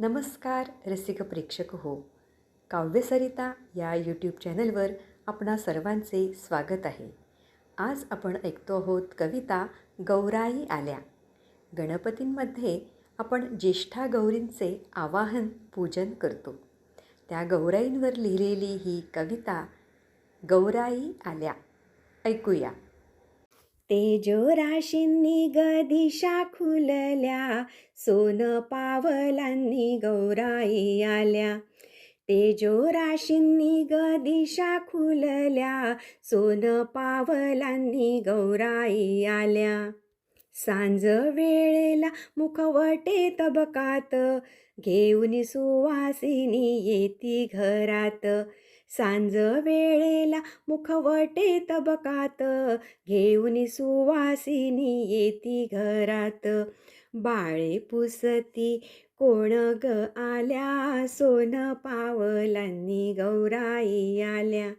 नमस्कार रसिक प्रेक्षक हो. काव्यसरिता या यूट्यूब चॅनलवर आपणा सर्वांचे स्वागत आहे. आज आपण ऐकतो आहोत कविता गौराई आल्या. गणपतींमध्ये आपण ज्येष्ठा गौरींचे आवाहन पूजन करतो. त्या गौराईंवर लिहिलेली ही कविता गौराई आल्या. ऐकूया. तेजोराशींनी ग दिशा खुलल्या, सोन पावलांनी गौराई आल्या. तेजोराशींनी ग दिशा खुलल्या, सोन पावलांनी गौराई आल्या. सांज वेळेला मुखवटे तबकात, घेऊन सुवासिनी येती घरात. सांज वेळेला मुखवटे तबकात, घेऊन सुवासिनी येती घरात. बाळे पुसती कोण ग आल्या, सोन पावलांनी गौराई आल्या.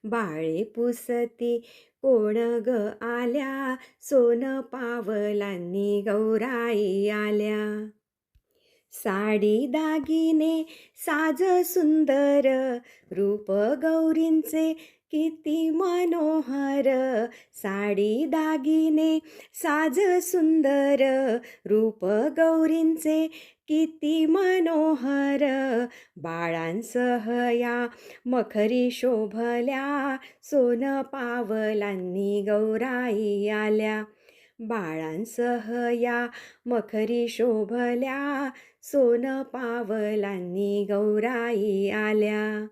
बाळे पुसती कोण ग आल्या, सोन पावलांनी गौराई आल्या. साडी दागिने साज सुंदर, रूप गौरींचे किती मनोहर. साडी दागिने साज सुंदर, रूप गौरींचे किती मनोहर. बाळांसह या मखरी शोभल्या, सोन पावलांनी गौराई आल्या. बाळांसह या मखरी शोभल्या, सोन पावलांनी गौराई आल्या.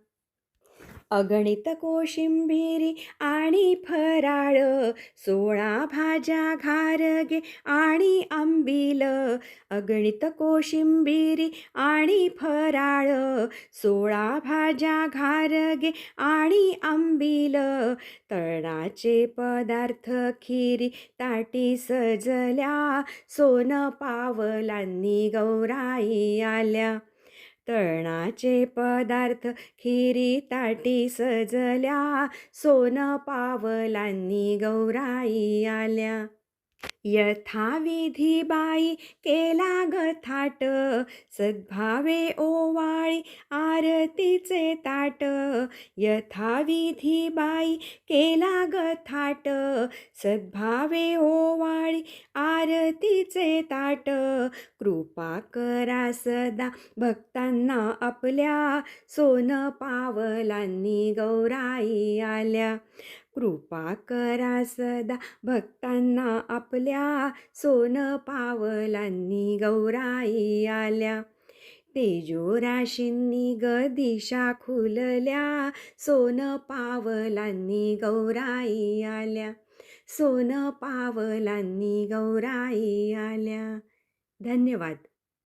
अगणित कोशिंबिरी आणि फराळ, 16 भाज्या घारगे आणि आंबील. अगणित कोशिंबिरी आणि फराळ, 16 भाज्या घारगे आणि आंबील. तळणाचे पदार्थ खिरी ताटी सजल्या, सोन पावलांनी गौराई आल्या. तळणाचे पदार्थ खिरी ताटी सजल्या, सोन पावलांनी गौराई आल्या. यथाविधी बाई केला ग थाट, सद्भावे ओवाळी आरतीचे ताट. यथाविधी बाई केला ग थाट, सद्भावे ओवाळी आरतीचे ताट. कृपा करा सदा भक्तांना आपल्या, सोन पावलांनी गौराई आल्या. कृपा करा सदा भक्तांना आपल्या, सोन पावलांनी गौराई आल्या. तेजोराशींनी ग दिशा खुलल्या, सोन पावलांनी गौराई आल्या. सोन पावलांनी गौराई आल्या. धन्यवाद.